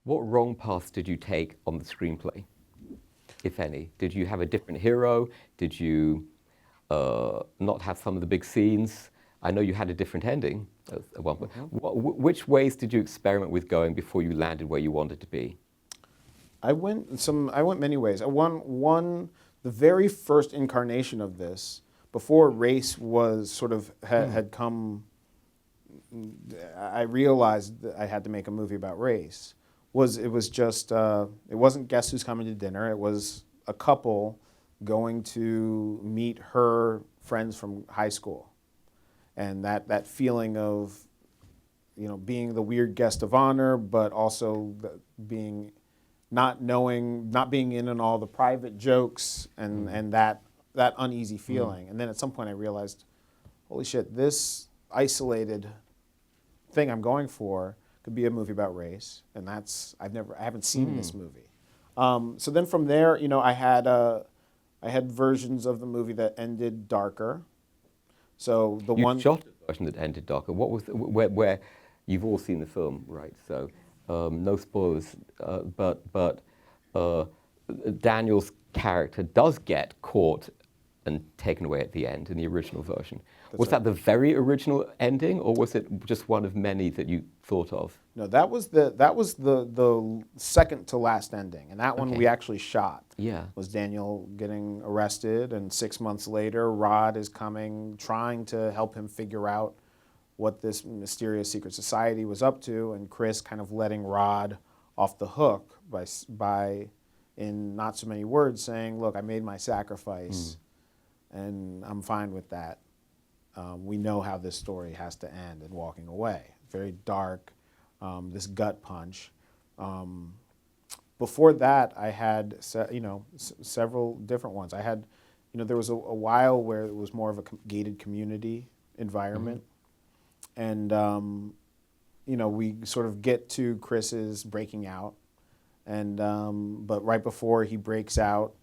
What wrong paths did you take on the screenplay, if any? Did you have a different hero? Did you not have some of the big scenes? I know you had a different ending at one point. Which ways did you experiment with going before you landed where you wanted to be? I went many ways. The very first incarnation of this, before race was sort of had come. I realized that I had to make a movie about race. It wasn't Guess Who's Coming to Dinner. It was a couple going to meet her friends from high school, and that feeling of, being the weird guest of honor, but also being not being in on all the private jokes and that uneasy feeling. And then at some point I realized, holy shit, this isolated thing I'm going for could be a movie about race, and I haven't seen this movie. So then from there, I had versions of the movie that ended darker. So You shot a version that ended darker. What was where you've all seen the film, right? So no spoilers. But Daniel's character does get caught and taken away at the end in the original version. Was that the very original ending, or was it just one of many that you thought of? No, that was the second to last ending, and that one we actually shot. Yeah. Was Daniel getting arrested, and 6 months later, Rod is coming, trying to help him figure out what this mysterious secret society was up to, and Chris kind of letting Rod off the hook by in not so many words saying, "Look, I made my sacrifice, and I'm fine with that. We know how this story has to end," and walking away. Very dark, this gut punch. Before that, I had several different ones. I had, there was a while where it was more of a gated community environment, and we sort of get to Chris's breaking out, and but right before he breaks out,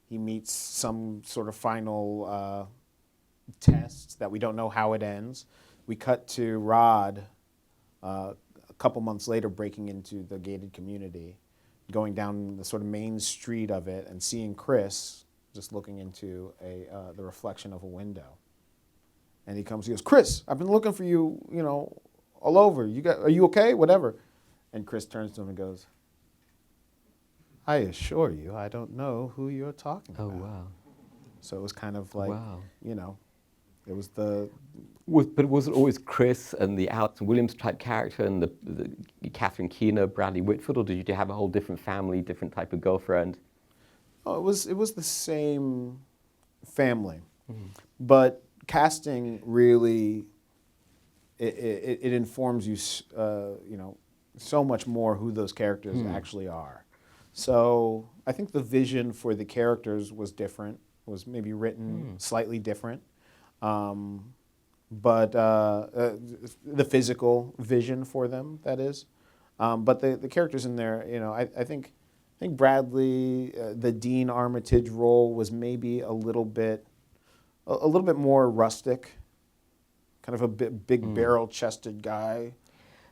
he meets some sort of final test that we don't know how it ends. We cut to Rod a couple months later breaking into the gated community, going down the sort of main street of it and seeing Chris just looking into the reflection of a window. And he goes, "Chris, I've been looking for you, all over. Are you okay? Whatever." And Chris turns to him and goes, "I assure you, I don't know who you're talking about." Oh, wow. So it was kind of like, Wow. It was the... But was it always Chris and the Alison Williams type character and the Catherine Keener, Bradley Whitford, or did you have a whole different family, different type of girlfriend? Oh, it was the same family. But casting really, it informs you, so much more who those characters actually are. So I think the vision for the characters was different, was maybe written slightly different. But the physical vision for them, that is. But the characters in there, I think Bradley, the Dean Armitage role was maybe a little bit more rustic, kind of a big barrel-chested guy.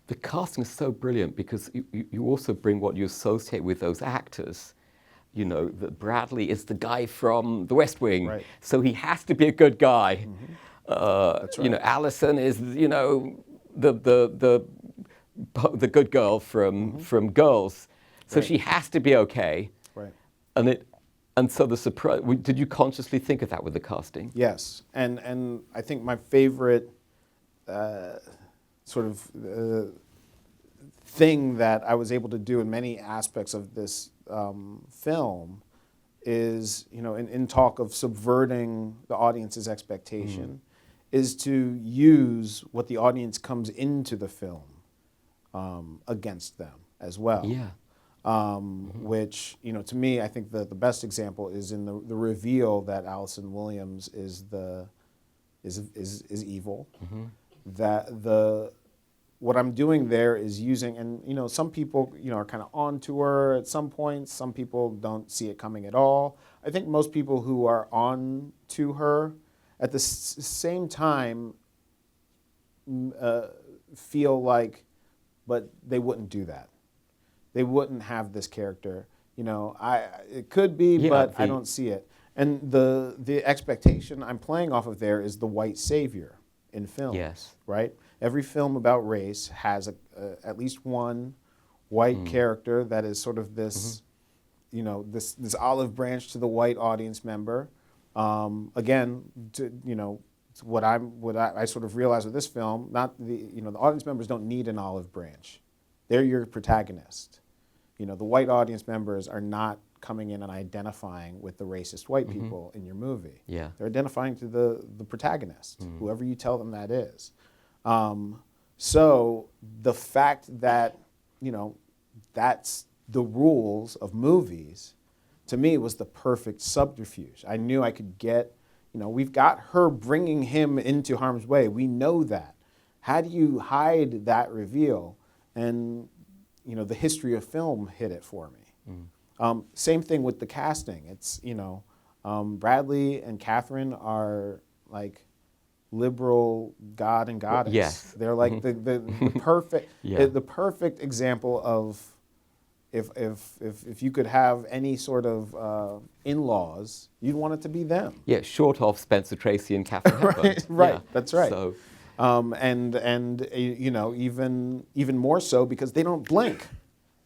The casting is so brilliant because you also bring what you associate with those actors. That Bradley is the guy from The West Wing, Right. So he has to be a good guy. That's right. Allison is, the good girl from Girls, so Right. she has to be okay. Right. And so the surprise. Did you consciously think of that with the casting? Yes, and I think my favorite sort of thing that I was able to do in many aspects of this film is, in talk of subverting the audience's expectation, is to use what the audience comes into the film against them as well. Yeah. Which, to me, I think the best example is in the reveal that Allison Williams is evil. That what I'm doing there is using, and some people are kind of onto her at some points. Some people don't see it coming at all. I think most people who are on to her at the same time feel like but they wouldn't do that. They wouldn't have this character. You know, it could be, Yeah, but I don't see it. And the expectation I'm playing off of there is the white savior in film. Yes. Right? Every film about race has at least one white character that is sort of this, you know, this olive branch to the white audience member. Again, you know, what I sort of realized with this film, not the audience members don't need an olive branch. They're your protagonist. You know, the white audience members are not coming in and identifying with the racist white people in your movie. Yeah. They're identifying to the protagonist, whoever you tell them that is. So the fact that, you know, that's the rules of movies, to me was the perfect subterfuge. I knew I could get, you know, we've got her bringing him into harm's way. We know that. How do you hide that reveal? And, you know, the history of film hit it for me. Same thing with the casting. It's, you know, Bradley and Catherine are like liberal god and goddess. Yes. They're like the perfect the perfect example of if you could have any sort of in-laws, you'd want it to be them. Yeah, short of Spencer Tracy and Katharine Hepburn. Right, Yeah. that's right. So, And you know, even more so because they don't blink.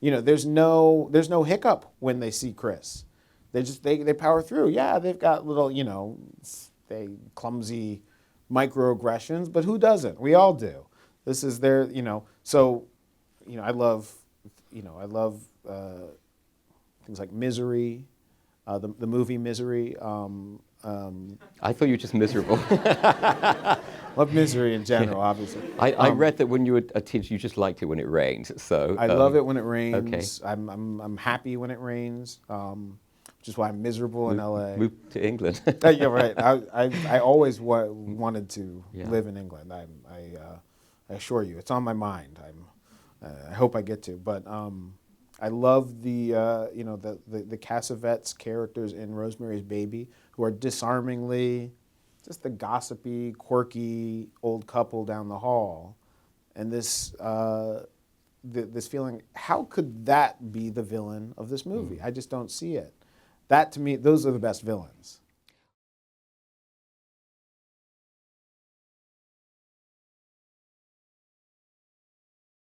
You know, there's no hiccup when they see Chris. They power through. Yeah, they've got little, you know, they clumsy microaggressions, but who doesn't? We all do. This is their, you know. So, you know, I love things like Misery, the movie Misery. I thought you were just miserable. Love Misery in general, obviously. I read that when you were a teenager, you just liked it when it rained. So I love it when it rains. Okay. I'm happy when it rains, which is why I'm miserable in LA. Move to England. Yeah, right. I always wanted to live in England. I assure you, it's on my mind. I hope I get to. But I love the Cassavetes characters in Rosemary's Baby, who are disarmingly just the gossipy, quirky old couple down the hall, and this feeling. How could that be the villain of this movie? I just don't see it. That to me, those are the best villains.